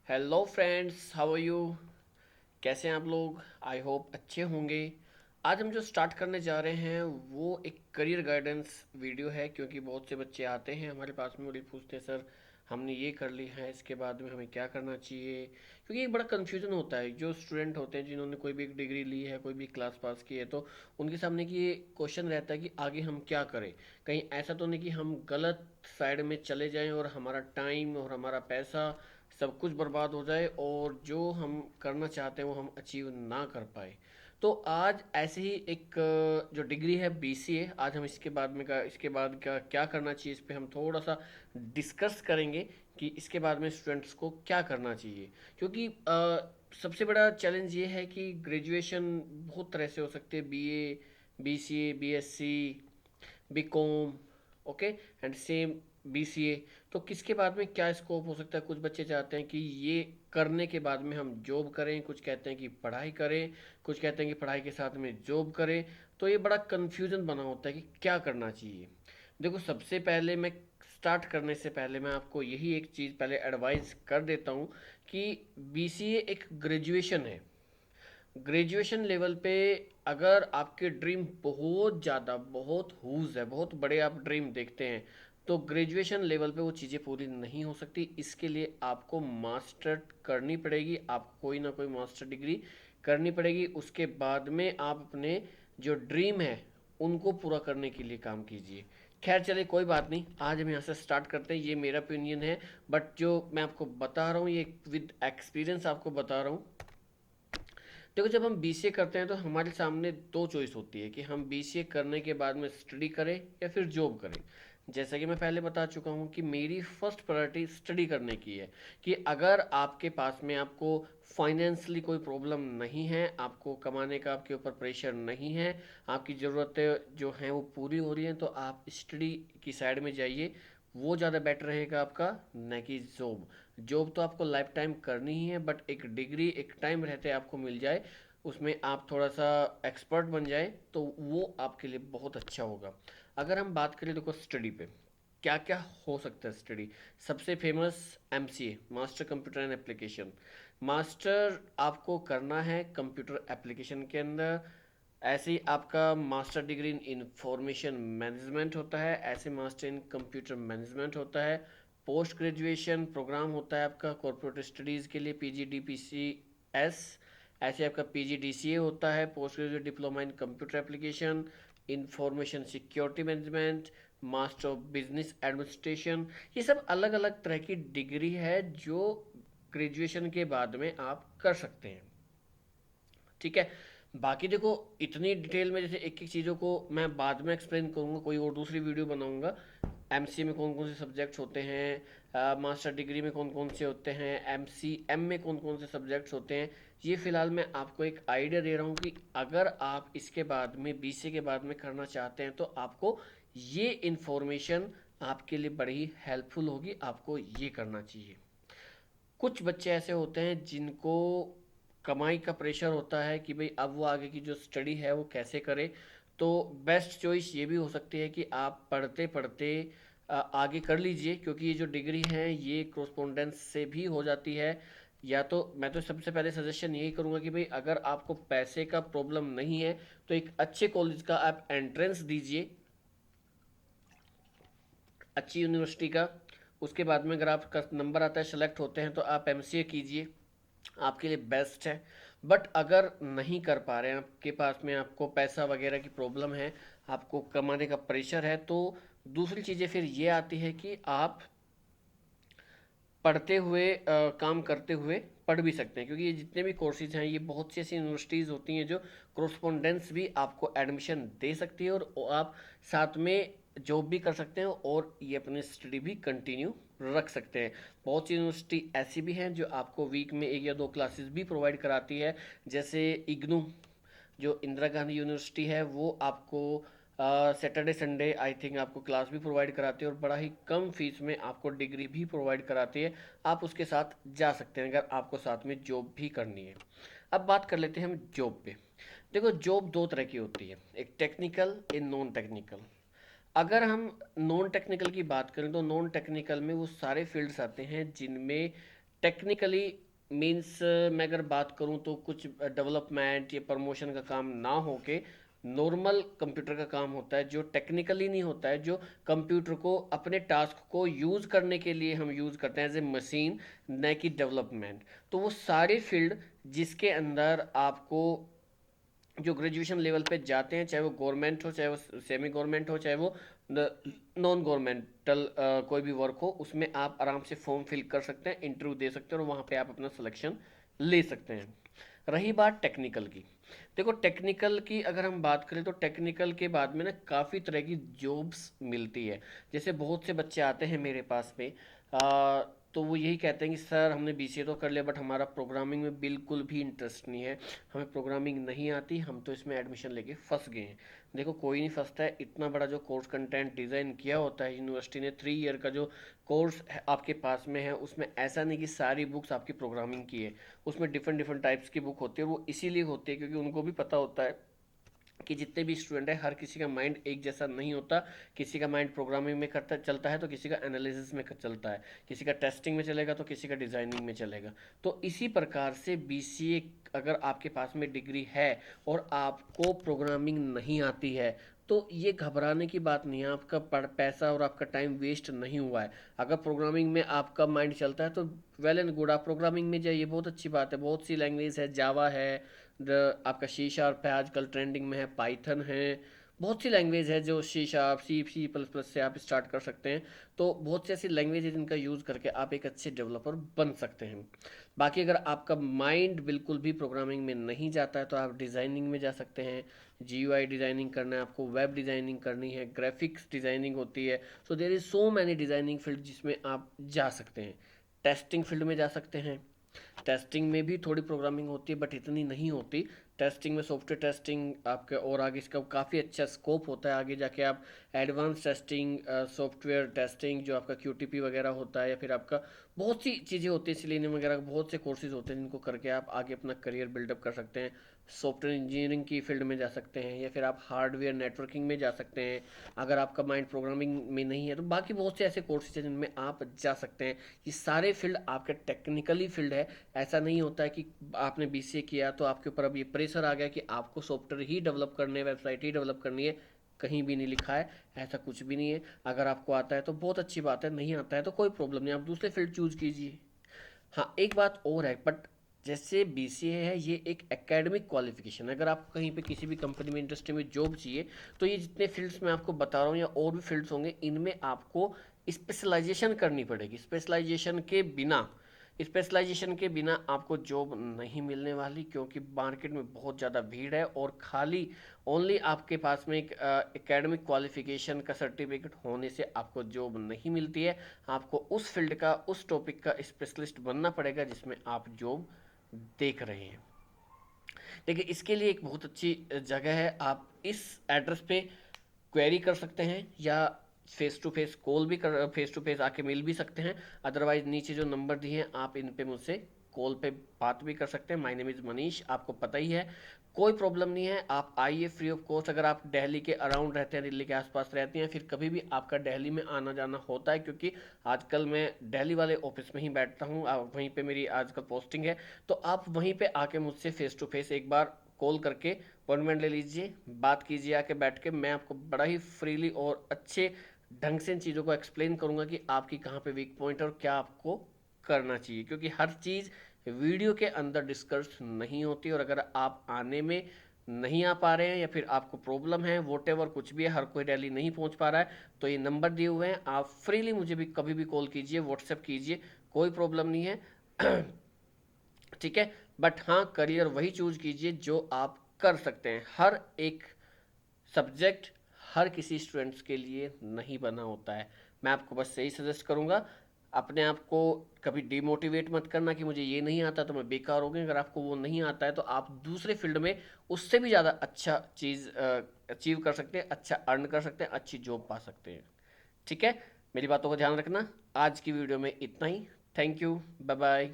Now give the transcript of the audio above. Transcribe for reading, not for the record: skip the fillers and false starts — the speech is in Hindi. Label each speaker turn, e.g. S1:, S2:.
S1: Hello friends, how are you. कैसे हैं आप लोग? आई होप अच्छे होंगे। आज हम जो स्टार्ट करने जा रहे हैं वो एक करियर गाइडेंस वीडियो है, क्योंकि बहुत से बच्चे आते हैं हमारे पास में और ये पूछते हैं, सर हमने ये कर लिया है, इसके बाद में हमें क्या करना चाहिए। क्योंकि एक बड़ा कन्फ्यूजन होता है। जो स्टूडेंट होते हैं जिन्होंने कोई भी एक डिग्री ली है, कोई भी क्लास पास की है, तो उनके सामने कि ये क्वेश्चन रहता है कि आगे हम क्या करें। कहीं ऐसा तो नहीं कि हम गलत साइड में चले जाएं और हमारा टाइम और हमारा पैसा सब कुछ बर्बाद हो जाए और जो हम करना चाहते हैं वो हम अचीव ना कर पाए। तो आज ऐसे ही एक जो डिग्री है बीसीए, आज हम इसके बाद का क्या करना चाहिए, इस पे हम थोड़ा सा डिस्कस करेंगे कि इसके बाद में स्टूडेंट्स को क्या करना चाहिए। क्योंकि सबसे बड़ा चैलेंज ये है कि ग्रेजुएशन बहुत तरह से हो सकती है। BA, BCA, BSc, BCom, okay, and same BCA. तो किसके बाद में क्या स्कोप हो सकता है? कुछ बच्चे चाहते हैं कि ये करने के बाद में हम जॉब करें, कुछ कहते हैं कि पढ़ाई करें, कुछ कहते हैं कि पढ़ाई के साथ में जॉब करें। तो ये बड़ा कन्फ्यूजन बना होता है कि क्या करना चाहिए। देखो, सबसे पहले मैं स्टार्ट करने से पहले मैं आपको यही एक चीज़ पहले एडवाइस कर देता हूँ कि बीसीए एक ग्रेजुएशन है। ग्रेजुएशन लेवल पे अगर आपके ड्रीम बहुत ज़्यादा, बहुत हुज है, बहुत बड़े आप ड्रीम देखते हैं, तो ग्रेजुएशन लेवल पे वो चीज़ें पूरी नहीं हो सकती। इसके लिए आपको मास्टर करनी पड़ेगी, आपको कोई ना कोई मास्टर डिग्री करनी पड़ेगी। उसके बाद में आप अपने जो ड्रीम है उनको पूरा करने के लिए काम कीजिए। खैर चलिए, कोई बात नहीं, आज हम यहाँ से स्टार्ट करते हैं। ये मेरा ओपिनियन है, बट जो मैं आपको बता रहा हूँ ये विद एक्सपीरियंस आपको बता रहा हूँ। देखो, जब हम बीसीए करते हैं तो हमारे सामने दो चॉइस होती है कि हम बीसीए करने के बाद में स्टडी करें या फिर जॉब करें। जैसा कि मैं पहले बता चुका हूँ कि मेरी फर्स्ट प्रायोरिटी स्टडी करने की है। कि अगर आपके पास में आपको फाइनेंशियली कोई प्रॉब्लम नहीं है, आपको कमाने का आपके ऊपर प्रेशर नहीं है, आपकी ज़रूरतें जो हैं वो पूरी हो रही हैं, तो आप स्टडी की साइड में जाइए। वो ज़्यादा बेटर रहेगा आपका, न कि जॉब। जॉब तो आपको लाइफ टाइम करनी ही है, बट एक डिग्री एक टाइम रहते आपको मिल जाए, उसमें आप थोड़ा सा एक्सपर्ट बन जाए, तो वो आपके लिए बहुत अच्छा होगा। अगर हम बात करें, देखो स्टडी पे क्या क्या हो सकता है स्टडी। सबसे famous MCA, master computer and application. Master आपको करना है कंप्यूटर एप्लीकेशन के अंदर। ऐसे ही आपका master degree in information management होता है, ऐसे मास्टर इन कंप्यूटर मैनेजमेंट होता है। पोस्ट ग्रेजुएशन प्रोग्राम होता है आपका कॉर्पोरेट स्टडीज़ के लिए, पीजीडीपीसीएस। ऐसे आपका पीजीडीसीए होता है, post graduate diploma in computer application, information security management, master of business administration. ये सब अलग अलग तरह की डिग्री है जो ग्रेजुएशन के बाद में आप कर सकते हैं। ठीक है। बाकी देखो, इतनी डिटेल में जैसे एक एक चीज़ों को मैं बाद में एक्सप्लेन करूंगा, कोई और दूसरी वीडियो बनाऊंगा। एमसीए में कौन कौन से सब्जेक्ट्स होते हैं, मास्टर डिग्री में कौन कौन से होते हैं, एमसीएम में कौन कौन से सब्जेक्ट्स होते हैं, ये फिलहाल मैं आपको एक आइडिया दे रहा हूँ कि अगर आप इसके बाद में बीसीए के बाद में करना चाहते हैं तो आपको ये इन्फॉर्मेशन आपके लिए बड़ी हेल्पफुल होगी, आपको ये करना चाहिए। कुछ बच्चे ऐसे होते हैं जिनको कमाई का प्रेशर होता है कि भाई अब वो आगे की जो स्टडी है वो कैसे करे। तो बेस्ट चॉइस ये भी हो सकती है कि आप पढ़ते पढ़ते आगे कर लीजिए, क्योंकि ये जो डिग्री है ये कोरस्पोंडेंस से भी हो जाती है। या तो मैं तो सबसे पहले सजेशन यही करूंगा कि भाई अगर आपको पैसे का प्रॉब्लम नहीं है तो एक अच्छे कॉलेज का आप एंट्रेंस दीजिए, अच्छी यूनिवर्सिटी का। उसके बाद में अगर आपका नंबर आता है, सेलेक्ट होते हैं, तो आप एमसीए कीजिए, आपके लिए बेस्ट है। बट अगर नहीं कर पा रहे हैं, आपके पास में आपको पैसा वगैरह की प्रॉब्लम है, आपको कमाने का प्रेशर है, तो दूसरी चीज़ें फिर ये आती है कि आप पढ़ते हुए काम करते हुए पढ़ भी सकते हैं। क्योंकि ये जितने भी कोर्सेज हैं ये बहुत सी ऐसी यूनिवर्सिटीज़ होती हैं जो कोरस्पोंडेंस भी आपको एडमिशन दे सकती है, और आप साथ में जॉब भी कर सकते हैं और ये अपनी स्टडी भी कंटिन्यू रख सकते हैं। बहुत सी यूनिवर्सिटी ऐसी भी हैं जो आपको वीक में एक या दो क्लासेस भी प्रोवाइड कराती है। जैसे इग्नू, जो इंदिरा गांधी यूनिवर्सिटी है, वो आपको सैटरडे संडे आई थिंक आपको क्लास भी प्रोवाइड कराती है और बड़ा ही कम फीस में आपको डिग्री भी प्रोवाइड कराती है। आप उसके साथ जा सकते हैं अगर आपको साथ में जॉब भी करनी है। अब बात कर लेते हैं हम जॉब पे। देखो, जॉब दो तरह की होती है, एक टेक्निकल, एक नॉन टेक्निकल। अगर हम नॉन टेक्निकल की बात करें तो नॉन टेक्निकल में वो सारे फील्ड्स आते हैं जिनमें टेक्निकली मीन्स मैं अगर बात करूं तो कुछ डेवलपमेंट या प्रमोशन का काम ना होके नॉर्मल कंप्यूटर का काम होता है, जो टेक्निकली नहीं होता है, जो कंप्यूटर को अपने टास्क को यूज़ करने के लिए हम यूज़ करते हैं एज ए मशीन, न कि डेवलपमेंट। तो वो सारे फील्ड जिसके अंदर आपको जो ग्रेजुएशन लेवल पे जाते हैं, चाहे वो गवर्नमेंट हो, चाहे वो सेमी गवर्नमेंट हो, चाहे वो नॉन गवर्नमेंटल कोई भी वर्क हो, उसमें आप आराम से फॉर्म फिल कर सकते हैं, इंटरव्यू दे सकते हैं और वहाँ पे आप अपना सिलेक्शन ले सकते हैं। रही बात टेक्निकल की, देखो टेक्निकल की अगर हम बात करें तो टेक्निकल के बाद में ना काफ़ी तरह की जॉब्स मिलती है। जैसे बहुत से बच्चे आते हैं मेरे पास में, तो वो यही कहते हैं कि सर हमने बीसीए तो कर लिया बट हमारा प्रोग्रामिंग में बिल्कुल भी इंटरेस्ट नहीं है, हमें प्रोग्रामिंग नहीं आती, हम तो इसमें एडमिशन लेके फंस गए हैं। देखो कोई नहीं फंसता है, इतना बड़ा जो कोर्स कंटेंट डिज़ाइन किया होता है यूनिवर्सिटी ने, 3 ईयर का जो कोर्स आपके पास में है, उसमें ऐसा नहीं कि सारी बुक्स आपकी प्रोग्रामिंग की है। उसमें डिफरेंट डिफरेंट टाइप्स की बुक होती है, वो इसीलिए होती है क्योंकि उनको भी पता होता है कि जितने भी स्टूडेंट है हर किसी का माइंड एक जैसा नहीं होता। किसी का माइंड प्रोग्रामिंग में करता चलता है तो किसी का एनालिसिस में चलता है, किसी का टेस्टिंग में चलेगा तो किसी का डिज़ाइनिंग में चलेगा। तो इसी प्रकार से बीसीए अगर आपके पास में डिग्री है और आपको प्रोग्रामिंग नहीं आती है तो ये घबराने की बात नहीं है, आपका पैसा और आपका टाइम वेस्ट नहीं हुआ है। अगर प्रोग्रामिंग में आपका माइंड चलता है तो वेल एंड गुड, आप प्रोग्रामिंग में जाइए, बहुत अच्छी बात है। बहुत सी लैंग्वेज है, जावा है, आपका सी शार्प है, आजकल ट्रेंडिंग में है, पाइथन है, बहुत सी लैंग्वेज है जो C sharp C plus plus से आप स्टार्ट कर सकते हैं। तो बहुत सी ऐसी लैंग्वेज है जिनका यूज़ करके आप एक अच्छे डेवलपर बन सकते हैं। बाकी अगर आपका माइंड बिल्कुल भी प्रोग्रामिंग में नहीं जाता है तो आप डिज़ाइनिंग में जा सकते हैं। जीयूआई डिज़ाइनिंग करना है आपको, वेब डिज़ाइनिंग करनी है, ग्राफिक्स डिज़ाइनिंग होती है। So there is so many designing field जिसमें आप जा सकते हैं। टेस्टिंग फील्ड में जा सकते हैं, टेस्टिंग में भी थोड़ी प्रोग्रामिंग होती है बट इतनी नहीं होती। टेस्टिंग में सॉफ्टवेयर टेस्टिंग आपके और आगे इसका काफ़ी अच्छा स्कोप होता है, आगे जाके आप एडवांस टेस्टिंग, सॉफ्टवेयर टेस्टिंग जो आपका क्यूटीपी वगैरह होता है, या फिर आपका बहुत सी चीज़ें होती हैं, सिलेनियम वगैरह बहुत से कोर्सेज होते हैं जिनको करके आप आगे अपना करियर बिल्डअप कर सकते हैं। सॉफ्टवेयर इंजीनियरिंग की फील्ड में जा सकते हैं या फिर आप हार्डवेयर नेटवर्किंग में जा सकते हैं। अगर आपका माइंड प्रोग्रामिंग में नहीं है तो बाकी बहुत से ऐसे कोर्सेज हैं जिनमें आप जा सकते हैं। ये सारे फील्ड आपके टेक्निकली फील्ड है। ऐसा नहीं होता है कि आपने बीसीए किया तो आपके ऊपर अब ये प्रेशर आ गया कि आपको सॉफ्टवेयर ही डेवलप करने है, वेबसाइट ही डेवलप करनी है। कहीं भी नहीं लिखा है, ऐसा कुछ भी नहीं है। अगर आपको आता है तो बहुत अच्छी बात है, नहीं आता है तो कोई प्रॉब्लम नहीं, आप दूसरे फील्ड चूज कीजिए। हाँ एक बात और है, बट जैसे बीसीए है ये एक एकेडमिक क्वालिफिकेशन है। अगर आपको कहीं पे किसी भी कंपनी में इंडस्ट्री में जॉब चाहिए तो ये जितने फील्ड्स मैं आपको बता रहा हूँ या और भी फील्ड्स होंगे, इनमें आपको स्पेशलाइजेशन करनी पड़ेगी। स्पेशलाइजेशन के बिना आपको जॉब नहीं मिलने वाली, क्योंकि मार्केट में बहुत ज़्यादा भीड़ है और खाली ओनली आपके पास में एक एकेडमिक क्वालिफिकेशन का सर्टिफिकेट होने से आपको जॉब नहीं मिलती है। आपको उस फील्ड का, उस टॉपिक का स्पेशलिस्ट बनना पड़ेगा जिसमें आप जॉब देख रहे हैं। देखिए इसके लिए एक बहुत अच्छी जगह है, आप इस एड्रेस पे क्वेरी कर सकते हैं या फेस टू फेस कॉल भी कर, फेस टू फेस आके मिल भी सकते हैं। अदरवाइज नीचे जो नंबर दिए हैं आप इन पे मुझसे कॉल पे बात भी कर सकते हैं। माय नेम इज़ मनीष, आपको पता ही है, कोई प्रॉब्लम नहीं है। आप आइए फ्री ऑफ कॉस्ट। अगर आप दिल्ली के अराउंड रहते हैं, दिल्ली के आसपास रहते हैं, फिर कभी भी आपका दिल्ली में आना जाना होता है, क्योंकि आजकल मैं दिल्ली वाले ऑफिस में ही बैठता हूँ, वहीं पे मेरी आजकल पोस्टिंग है। तो आप वहीं पे आके मुझसे फेस टू फेस एक बार कॉल करके अपॉइंटमेंट ले लीजिए, बात कीजिए आके बैठ के। मैं आपको बड़ा ही फ्रीली और अच्छे ढंग से इन चीज़ों को एक्सप्लेन करूंगा कि आपकी कहाँ पे वीक पॉइंट है और क्या आपको करना चाहिए, क्योंकि हर चीज़ वीडियो के अंदर डिस्कस नहीं होती। और अगर आप आने में नहीं आ पा रहे हैं या फिर आपको प्रॉब्लम है, वोट एवर कुछ भी है, हर कोई दिल्ली नहीं पहुंच पा रहा है, तो ये नंबर दिए हुए हैं, आप फ्रीली मुझे भी कभी भी कॉल कीजिए, व्हाट्सएप कीजिए, कोई प्रॉब्लम नहीं है। ठीक है, बट हाँ करियर वही चूज कीजिए जो आप कर सकते हैं। हर एक सब्जेक्ट हर किसी स्टूडेंट्स के लिए नहीं बना होता है। मैं आपको बस यही सजेस्ट करूँगा, अपने आप को कभी डिमोटिवेट मत करना कि मुझे ये नहीं आता तो मैं बेकार हो गई। अगर आपको वो नहीं आता है तो आप दूसरे फील्ड में उससे भी ज़्यादा अच्छा चीज़ अचीव कर सकते हैं, अच्छा अर्न कर सकते हैं, अच्छी जॉब पा सकते हैं। ठीक है, मेरी बातों को ध्यान रखना। आज की वीडियो में इतना ही। Thank you, bye bye.